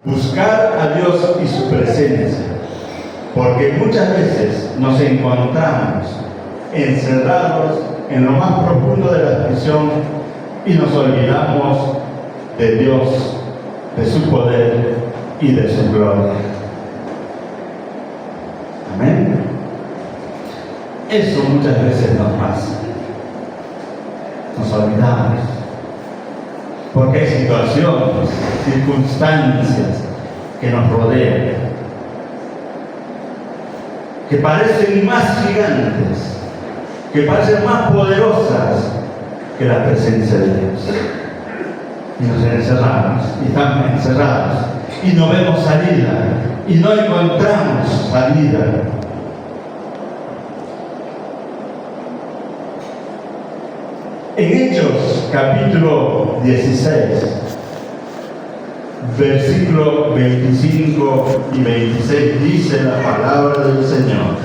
Buscar a Dios y su presencia, porque muchas veces nos encontramos encerrados en lo más profundo de la prisión y nos olvidamos de Dios, de su poder y de su gloria. Amén. Eso muchas veces nos pasa. Nos olvidamos. Porque hay situaciones, circunstancias que nos rodean, que parecen más gigantes, que parecen más poderosas que la presencia de Dios. Y nos encerramos, y estamos encerrados, y no vemos salida, y no encontramos salida. En Hechos, capítulo 16, versículo 25 y 26, dice la palabra del Señor.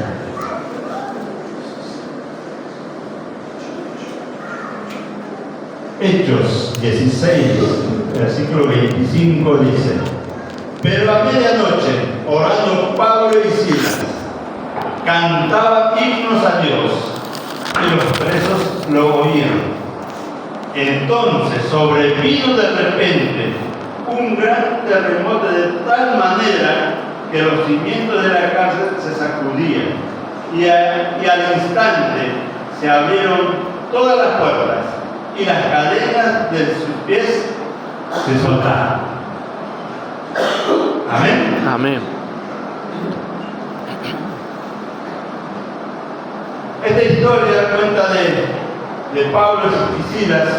Hechos 16, versículo 25 dice: pero a medianoche, orando Pablo y Silas, cantaban himnos a Dios, y los presos lo oían. Entonces sobrevino de repente un gran terremoto de tal manera que los cimientos de la cárcel se sacudían, y al instante se abrieron todas las puertas y las cadenas de sus pies se soltaron. Amén. Amén. Esta historia cuenta de Pablo y Silas,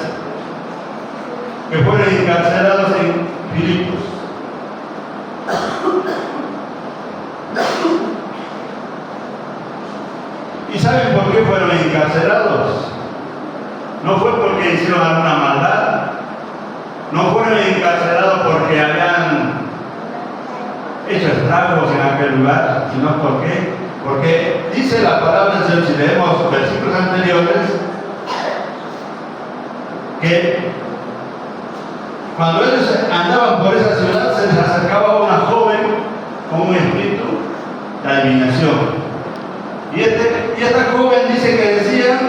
que fueron encarcelados en Filipos. ¿Y saben por qué fueron encarcelados? No fue porque hicieron alguna maldad, no fueron encarcelados porque habían hecho estragos en aquel lugar, sino porque dice la palabra del Señor, si leemos versículos anteriores, que cuando ellos andaban por esa ciudad se les acercaba una joven con un espíritu de adivinación. Y esta joven dice que decía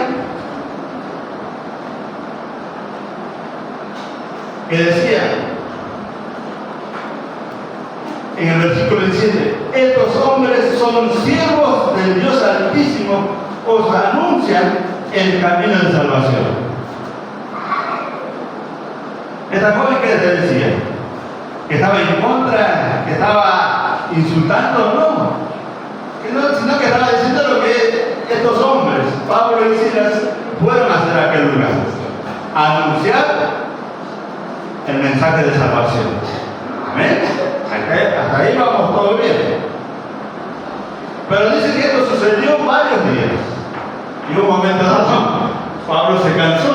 en el versículo 17: estos hombres son siervos del Dios Altísimo, os anuncian el camino de salvación. Esta joven que te decía, que estaba en contra, que estaba insultando, sino que estaba diciendo lo que estos hombres, Pablo y Silas, fueron a hacer a aquel lugar: anunciar el mensaje de salvación. Amén. Hasta ahí vamos todo bien. Pero dice que esto sucedió varios días. Y un momento dado, Pablo se cansó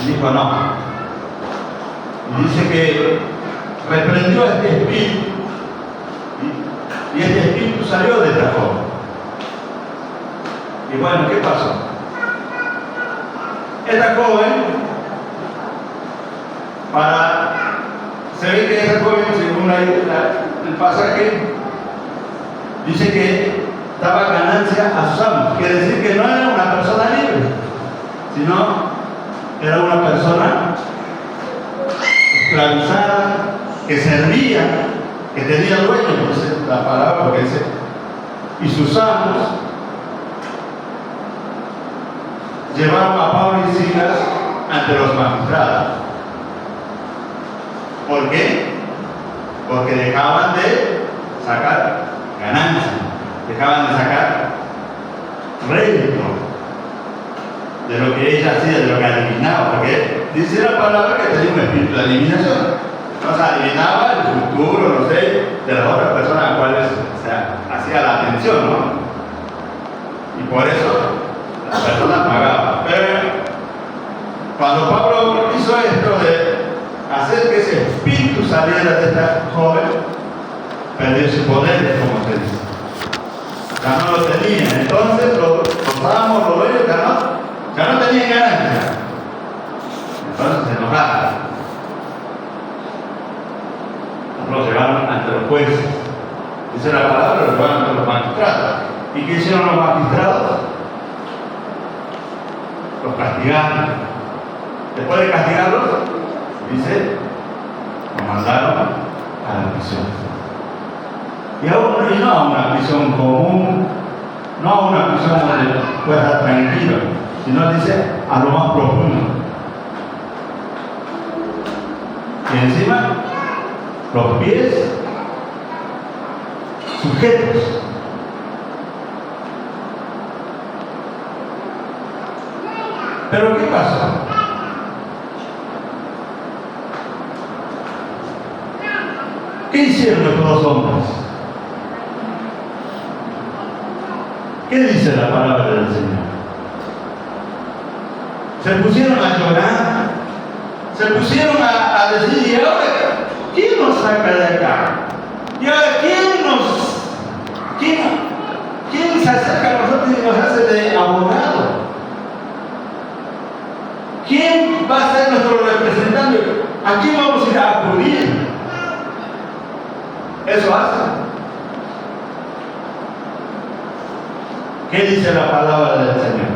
y dijo no. Y dice que reprendió a este espíritu, y este espíritu salió de esta joven. Y bueno, ¿qué pasó? Esta joven, se ve que esa joven, según el pasaje, dice que daba ganancia a sus amos. Quiere decir que no era una persona libre, sino era una persona esclavizada, que servía, que tenía dueño, pues la palabra, porque dice, y sus amos llevaron a Pablo y Silas ante los magistrados. ¿Por qué? Porque dejaban de sacar ganancia, dejaban de sacar rédito de lo que ella hacía, de lo que adivinaba, porque dice la palabra que tenía un espíritu de adivinación. O sea, adivinaba el futuro, no sé, de las otras personas a las cuales hacía la atención, ¿no? Y por eso las personas pagaban. Pero cuando Pablo hizo esto de hacer que ese espíritu saliera de esta joven, perdió su poder, como se dice. Ya no lo tenía. Entonces los amos, los dueños ya no tenían ganancia. Entonces se enojaron. los llevaron ante los jueces. Dice la palabra, los llevaron ante los magistrados. ¿Y qué hicieron los magistrados? Los castigaron. Después de castigarlos, dice, los mandaron a la prisión. Y no a una prisión común, no a una prisión donde pueda estar tranquilo, sino dice a lo más profundo. Y encima, los pies sujetos. Pero ¿qué pasó? ¿Qué hicieron estos dos hombres? ¿Qué dice la palabra del Señor? Se pusieron a llorar, se pusieron a decir, ¿y ahora quién nos saca de acá? ¿Y ahora quién se acerca a nosotros y nos hace de abogado? ¿Quién va a ser nuestro representante? ¿A quién vamos a ir a acudir? Eso hace. ¿Qué dice la palabra del Señor?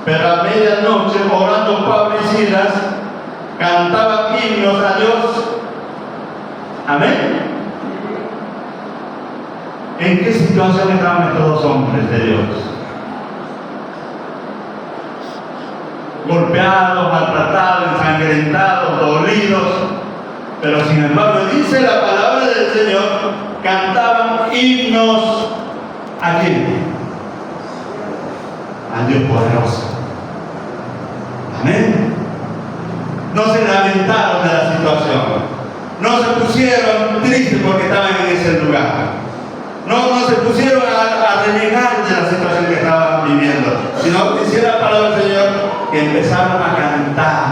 Pero a medianoche, orando Pablo y Silas, cantaban himnos a Dios. Amén. ¿En qué situación estaban estos dos hombres de Dios? Golpeados, maltratados, ensangrentados, dolidos. Pero sin embargo, dice la palabra del Señor, cantaban himnos ¿a quién? Al Dios poderoso. Amén. No se lamentaron de la situación. No se pusieron tristes porque estaban en ese lugar. No se pusieron a renegar de la situación que estaban viviendo. Sino que dice la palabra del Señor que empezaron a cantar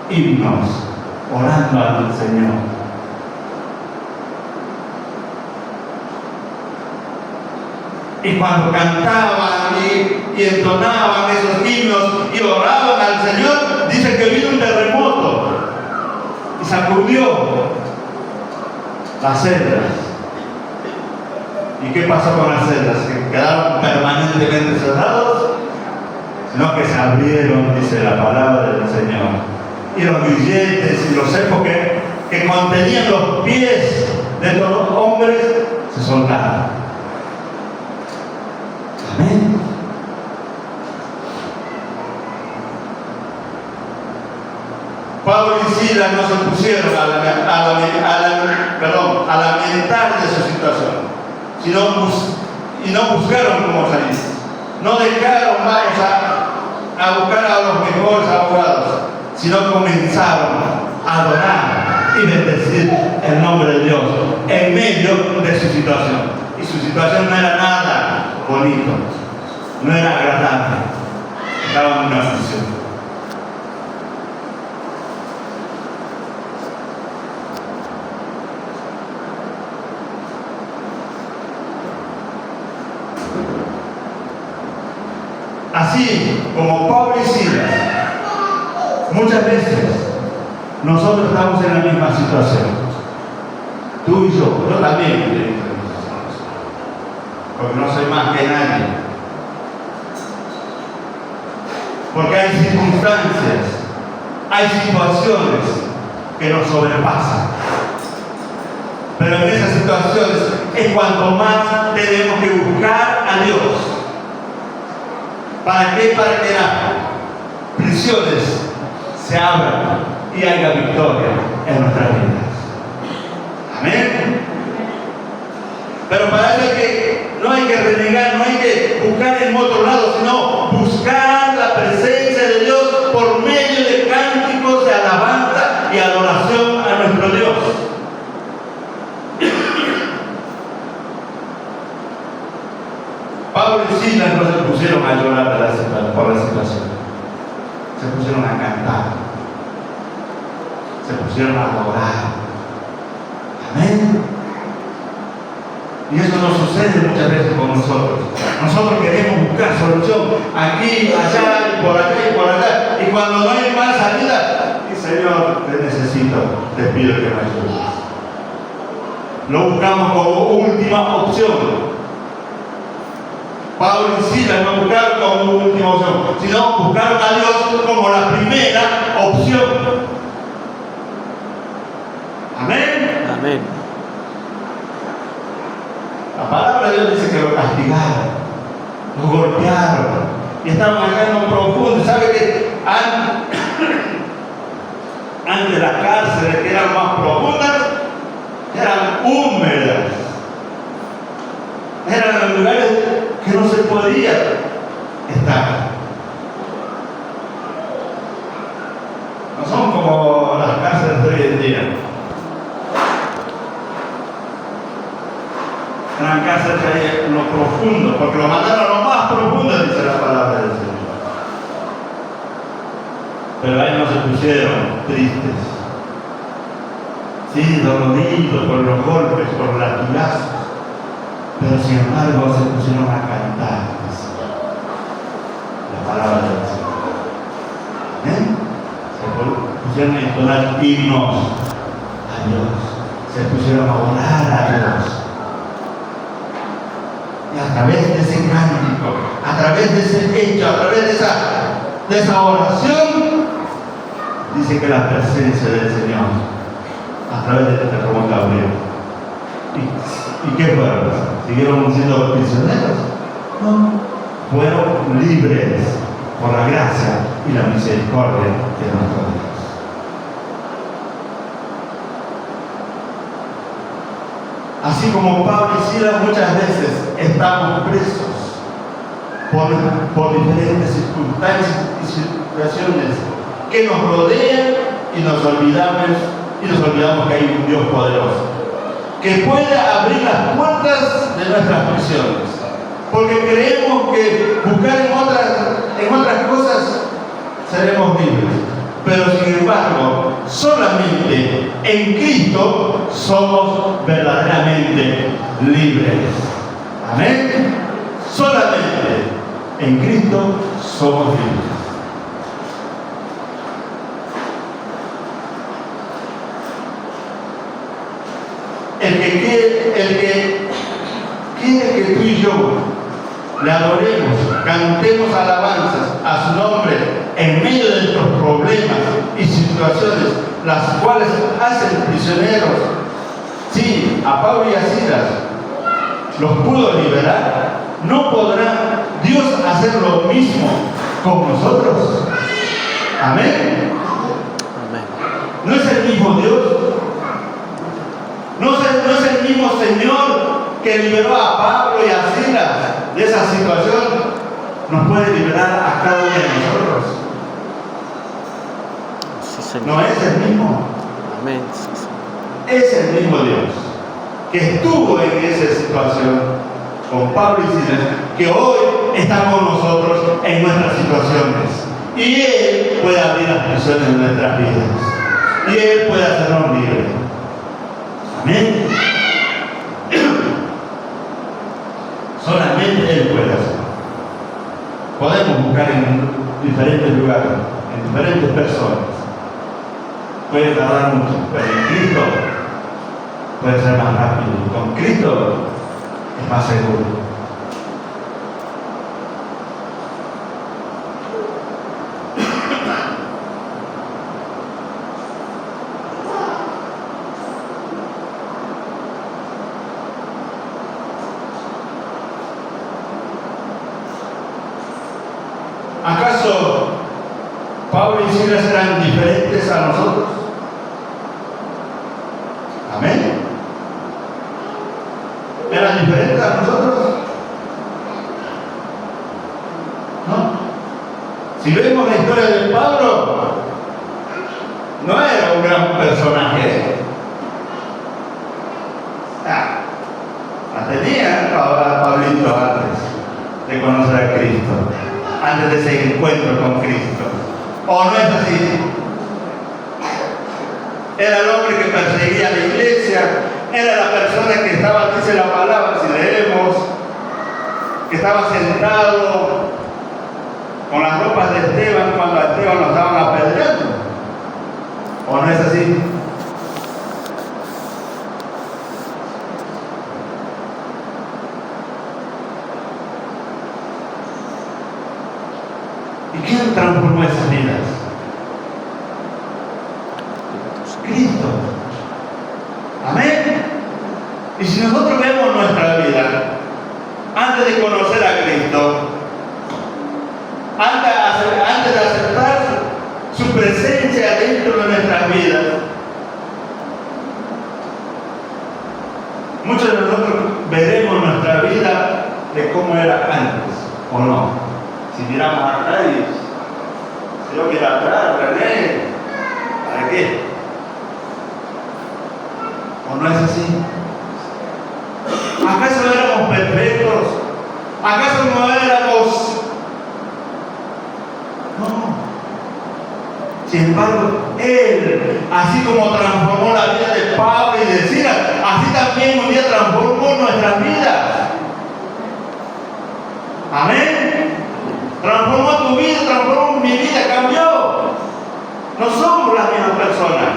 himnos, orando al Señor. Y cuando cantaban y entonaban esos himnos y oraban al Señor, dice que vino un terremoto y sacudió las celdas. ¿Y qué pasó con las celdas? ¿Que quedaron permanentemente cerrados? Sino que se abrieron, dice la palabra del Señor. Y los grilletes y los cepos que contenían los pies de estos dos hombres se soltaron. Amén. Pablo y Silas no se pusieron a lamentar de su situación, y no buscaron cómo salir. No dejaron a buscar a los mejores abogados, sino comenzaron a adorar y bendecir el nombre de Dios en medio de su situación. Y su situación no era nada bonito, no era agradable, estaba en una aflicción. Así como Pablo y Silas, muchas veces nosotros estamos en la misma situación. Tú y yo también, porque no soy más que nadie. Porque hay circunstancias, hay situaciones que nos sobrepasan. Pero en esas situaciones es cuanto más tenemos que buscar a Dios. ¿Para qué? Para que las prisiones se abran y haya victoria en nuestras vidas. Amén. Pero para eso no hay que renegar, no hay que buscar en otro lado, sino buscar la presencia de Dios por medio de cánticos de alabanza y adoración a nuestro Dios. Pablo y Silas no se pusieron a llorar por la situación, se pusieron a cantar, se pusieron a adorar. Amén. Y eso no sucede muchas veces con nosotros. Nosotros queremos buscar solución aquí, allá y por allá y por allá. Y cuando no hay más salida, Señor, te necesito, te pido que me ayudes. Lo buscamos como última opción. Pablo y Silas no buscaron como última opción, sino buscaron a Dios como la primera opción. Amén. Amén. La palabra de Dios dice que lo castigaron, lo golpearon y estaban acá en lo profundo. ¿Sabe que antes las cárceles que eran más profundas eran húmedas? Eran los lugares que no se podía estar. No son como las cárceles de hoy en día. Eran cárceles ahí en lo profundo, porque lo mandaron a lo más profundo, dice la palabra del Señor. Pero ahí no se pusieron tristes. Sí, doloridos por los golpes, por los latigazos. Pero sin embargo se pusieron a cantar, la palabra del Señor. Se pusieron a entonar himnos a Dios. Se pusieron a orar a Dios. Y a través de ese cántico, a través de ese hecho, a través de esa oración, dice que la presencia del Señor, a través de este Ramón Gabriel. ¿Y qué fueron? ¿Siguieron siendo prisioneros? No, fueron libres por la gracia y la misericordia de nuestro Dios. Así como Pablo y Silas muchas veces estamos presos por diferentes circunstancias y situaciones que nos rodean y nos olvidamos que hay un Dios poderoso que puede abrir las puertas de nuestras prisiones, porque creemos que buscar en otras cosas seremos libres, pero sin embargo solamente en Cristo somos verdaderamente libres. Amén. Solamente en Cristo somos libres. El que quiere que tú y yo le adoremos, cantemos alabanzas a su nombre en medio de estos problemas y situaciones, las cuales hacen prisioneros. Sí, a Pablo y a Silas los pudo liberar. ¿No podrá Dios hacer lo mismo con nosotros? Amén. ¿No es el mismo Dios? ¿No es el mismo Señor que liberó a Pablo y a Silas de esa situación? Nos puede liberar a cada uno de nosotros. Sí, Señor. ¿No es el mismo? Amén. Sí, Señor. Es el mismo Dios que estuvo en esa situación con Pablo y Silas, que hoy está con nosotros en nuestras situaciones. Y Él puede abrir las prisiones de nuestras vidas. Y Él puede hacernos libres. Amén. Solamente Él puede hacerlo. Podemos buscar en diferentes lugares, en diferentes personas. Puede tardar mucho, pero en Cristo puede ser más rápido. Con Cristo es más seguro. ¿Acaso Pablo y Silas eran diferentes a nosotros? Amén. ¿Eran diferentes a nosotros? ¿No? Si vemos la historia de Pablo, no era un gran personaje. La tenía Pablito antes de conocer a Cristo, antes de ese encuentro con Cristo. ¿O no es así? Era el hombre que perseguía a la iglesia, era la persona que estaba, dice la palabra, si leemos, que estaba sentado con las ropas de Esteban cuando a Esteban lo estaban apedreando. ¿O no es así? ¿Y quién transformó esas vidas? Cristo. Amén. Y si nosotros vemos nuestra vida, antes de conocer a Cristo, antes de aceptar su presencia dentro de nuestras vidas, muchos de nosotros veremos nuestra vida de cómo era antes, ¿o no? Si miramos atrás y si yo miro atrás, René, ¿para qué? ¿O no es así? ¿Acaso éramos perfectos? ¿Acaso no éramos? No. Sin embargo, Él, así como transformó la vida de Pablo y de Silas, así también un día transformó nuestras vidas. Amén. Transformó tu vida, transformó mi vida, cambió. No somos las mismas personas.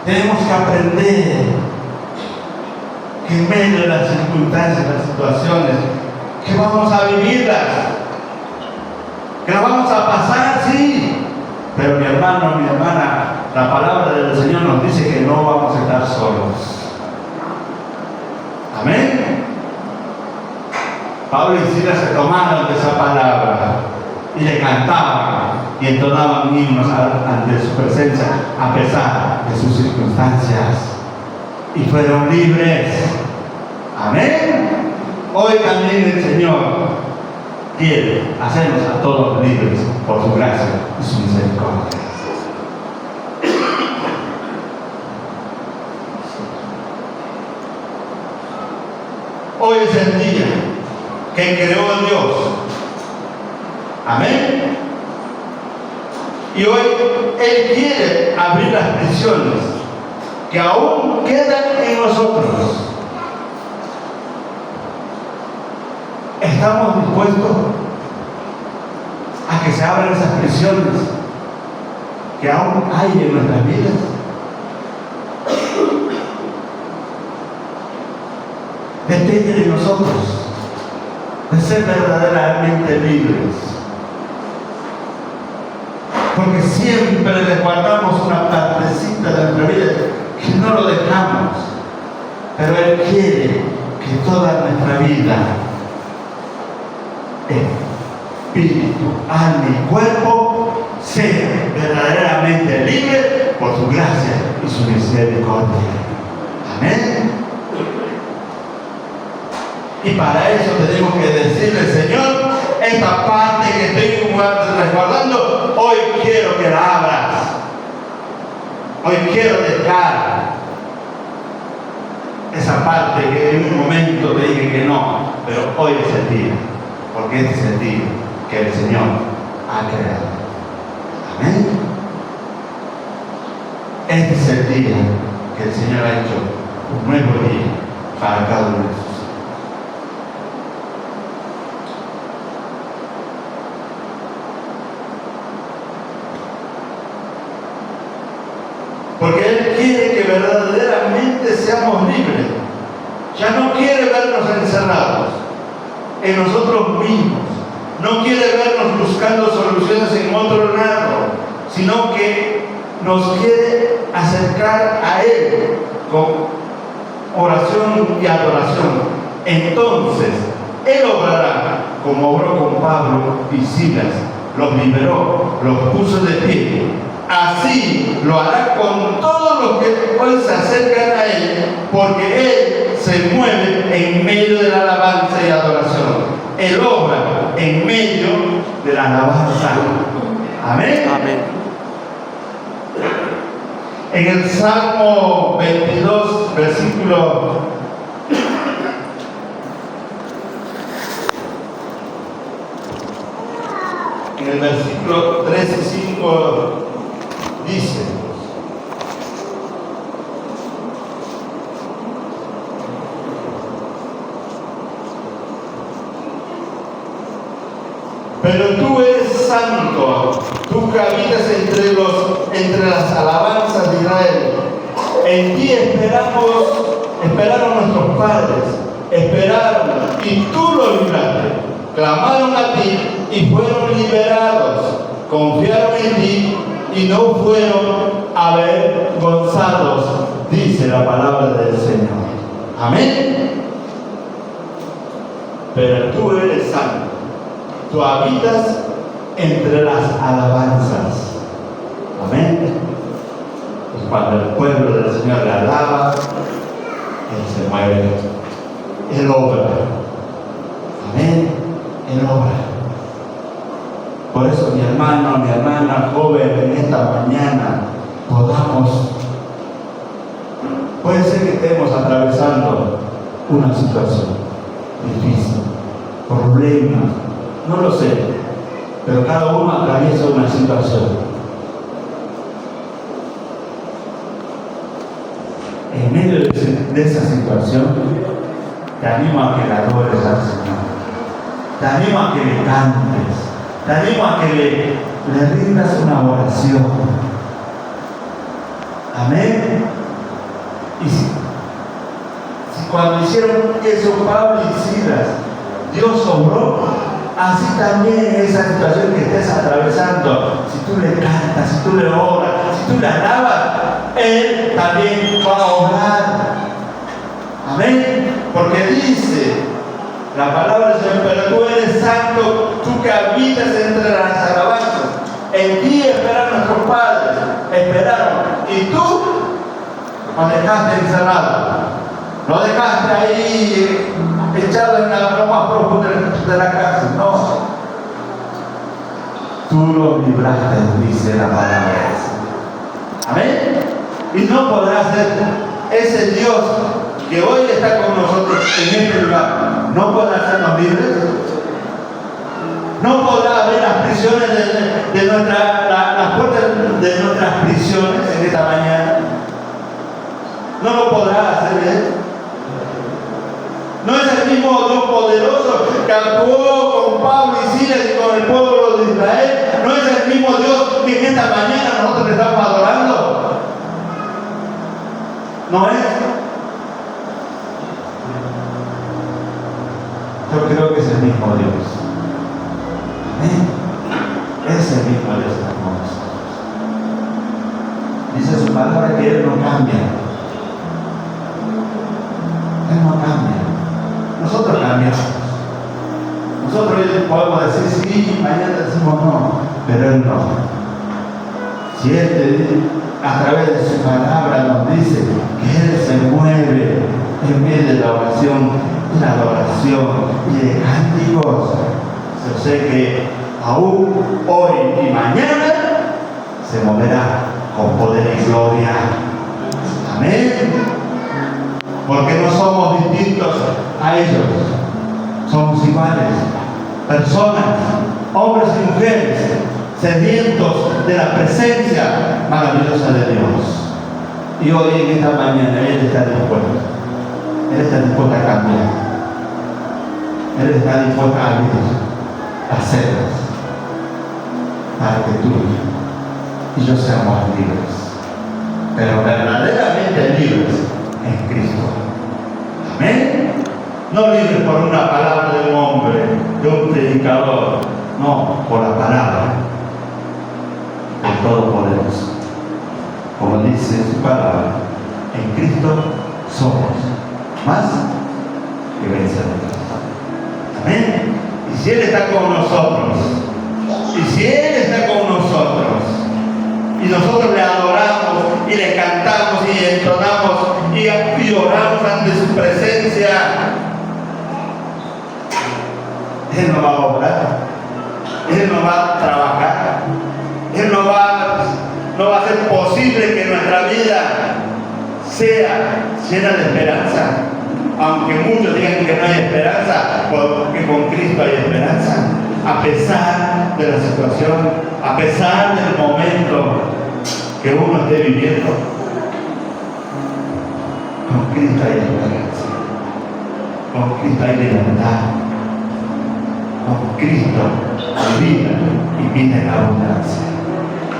Tenemos que aprender que en medio de las circunstancias, las situaciones, que vamos a vivirlas, que las vamos a pasar, sí, pero mi hermano, mi hermana, la palabra del Señor nos dice que no vamos a estar solos. Amén. Pablo y Silas se tomaron de esa palabra y le cantaban y entonaban himnos ante su presencia a pesar de sus circunstancias y fueron libres. Amén. Hoy también el Señor quiere hacernos a todos libres por su gracia y su misericordia. Hoy es el día que creó Dios. Amén. Y hoy Él quiere abrir las prisiones que aún quedan en nosotros. ¿Estamos dispuestos a que se abran esas prisiones que aún hay en nuestras vidas? Depende de nosotros de ser verdaderamente libres, porque siempre les guardamos una partecita de nuestra vida que no lo dejamos, pero Él quiere que toda nuestra vida, espíritu, alma y cuerpo, sea verdaderamente libre por su gracia y su misericordia. Amén. Y para eso tenemos que decirle, Señor, esta parte que estoy resguardando, hoy quiero que la abras. Hoy quiero dejar esa parte que en un momento te dije que no, pero hoy es el día, porque este es el día que el Señor ha creado. Amén. Este es el día que el Señor ha hecho, un nuevo día para cada uno de nosotros. Porque Él quiere que verdaderamente seamos libres. Ya no quiere vernos encerrados en nosotros mismos. No quiere vernos buscando soluciones en otro lado, sino que nos quiere acercar a Él con oración y adoración. Entonces, Él obrará como obró con Pablo y Silas. Los liberó, los puso de pie. Así lo hará con todos los que hoy se acercan a Él, porque Él se mueve en medio de la alabanza y adoración. Él obra en medio de la alabanza. Amén. Amén. En el Salmo 22, versículo en el versículo 3 y 5 dice: pero tú, santo, tú que habitas entre las alabanzas de Israel. En ti esperaron nuestros padres, esperaron y tú los libraste. Clamaron a ti y fueron liberados. Confiaron en ti y no fueron avergonzados, dice la palabra del Señor. Amén. Pero tú eres santo, tú habitas entre las alabanzas. Amén. Y cuando el pueblo del Señor le alaba, Él se mueve, Él obra. Amén. Él obra. Por eso, mi hermano, mi hermana, joven, en esta mañana puede ser que estemos atravesando una situación difícil, problemas, no lo sé, pero cada uno atraviesa una situación. En medio de esa situación, te animo a que le adores al Señor, te animo a que le cantes, te animo a que le rindas una oración. Amén. Y si cuando hicieron eso Pablo y Silas, Dios obró, así también en esa situación que estés atravesando, si tú le cantas, si tú le oras, si tú le alabas, Él también va a obrar. Amén. Porque dice la palabra del Señor, pero tú eres santo, tú que habitas entre las alabanzas. En ti esperaron nuestros padres, esperaron. Y tú lo dejaste encerrado, lo dejaste ahí echado en lo más profundo de la cárcel. No, tú lo libraste, dice la palabra. Amén. Y no podrá ser ese Dios que hoy está con nosotros en este lugar, no podrá hacernos libres. No podrá abrir las prisiones las puertas de nuestras prisiones en esta mañana. No lo podrá hacer Él. No es el mismo Dios poderoso que actuó con Pablo y Silas y con el pueblo de Israel. No es el mismo Dios que en esta mañana nosotros le estamos adorando. No es. Yo creo que es el mismo Dios. Es el mismo Dios que está con nosotros. Dice su palabra que Él no cambia. Él no cambia. Nosotros cambiamos. Nosotros podemos decir sí, mañana decimos no, pero Él no. Si Él a través de su palabra nos dice que Él se mueve en medio de la oración, de la adoración y de cánticos, yo sé que aún hoy y mañana se moverá con poder y gloria. Amén. Porque no somos distintos a ellos, somos iguales, personas, hombres y mujeres, sedientos de la presencia maravillosa de Dios. Y hoy en esta mañana Él está dispuesto. Él está dispuesto a cambiar. Él está dispuesto a abrir las celdas para que tú y yo seamos libres, pero verdaderamente libres en Cristo. Amén. No libres por una palabra de un hombre, de un predicador, no, por la palabra del Todopoderoso. Como dice su palabra, en Cristo somos más que vencedores. Amén. Y si Él está con nosotros, y si Él está con nosotros, y nosotros le adoramos, y le cantamos, y entonamos, y oramos ante su presencia, Él no va a obrar, Él no va a trabajar, Él no va a hacer posible que nuestra vida sea llena de esperanza. Aunque muchos digan que no hay esperanza, porque con Cristo hay esperanza. A pesar de la situación, a pesar del momento que uno esté viviendo, con Cristo hay esperanza. Con Cristo hay libertad. Con Cristo y vida en abundancia.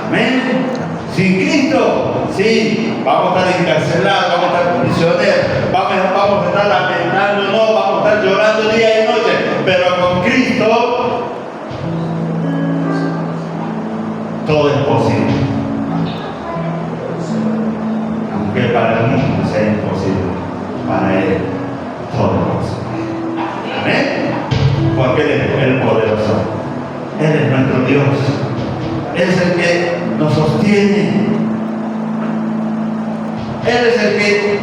Amén. Sin Cristo, sí, vamos a estar encarcelados, vamos a estar prisioneros, vamos a estar lamentándonos, vamos a estar llorando día y noche, pero con Cristo todo es posible. Aunque para el mundo sea imposible, para Él todo es posible. Amén. Porque Él es el poderoso. Él es nuestro Dios. Él es el que nos sostiene. Él es el que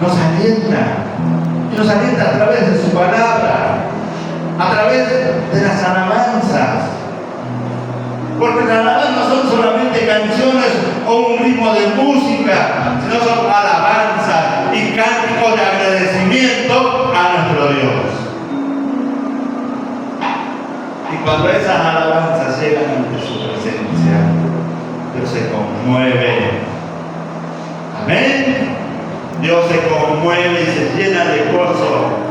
nos alienta. Y nos alienta a través de su palabra, a través de las alabanzas. Porque las alabanzas no son solamente canciones o un ritmo de música, sino son alabanzas y cánticos de agradecimiento a nuestro Dios. Y cuando esas alabanzas llegan ante su presencia, Dios se conmueve. Amén. Dios se conmueve y se llena de gozo.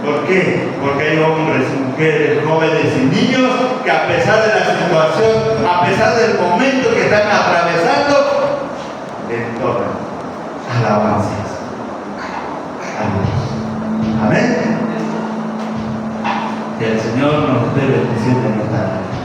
¿Por qué? Porque hay hombres, mujeres, jóvenes y niños que a pesar de la situación, a pesar del momento que están atravesando, entonan alabanzas a Dios. Amén. Que el Señor nos esté bendiciendo en esta noche.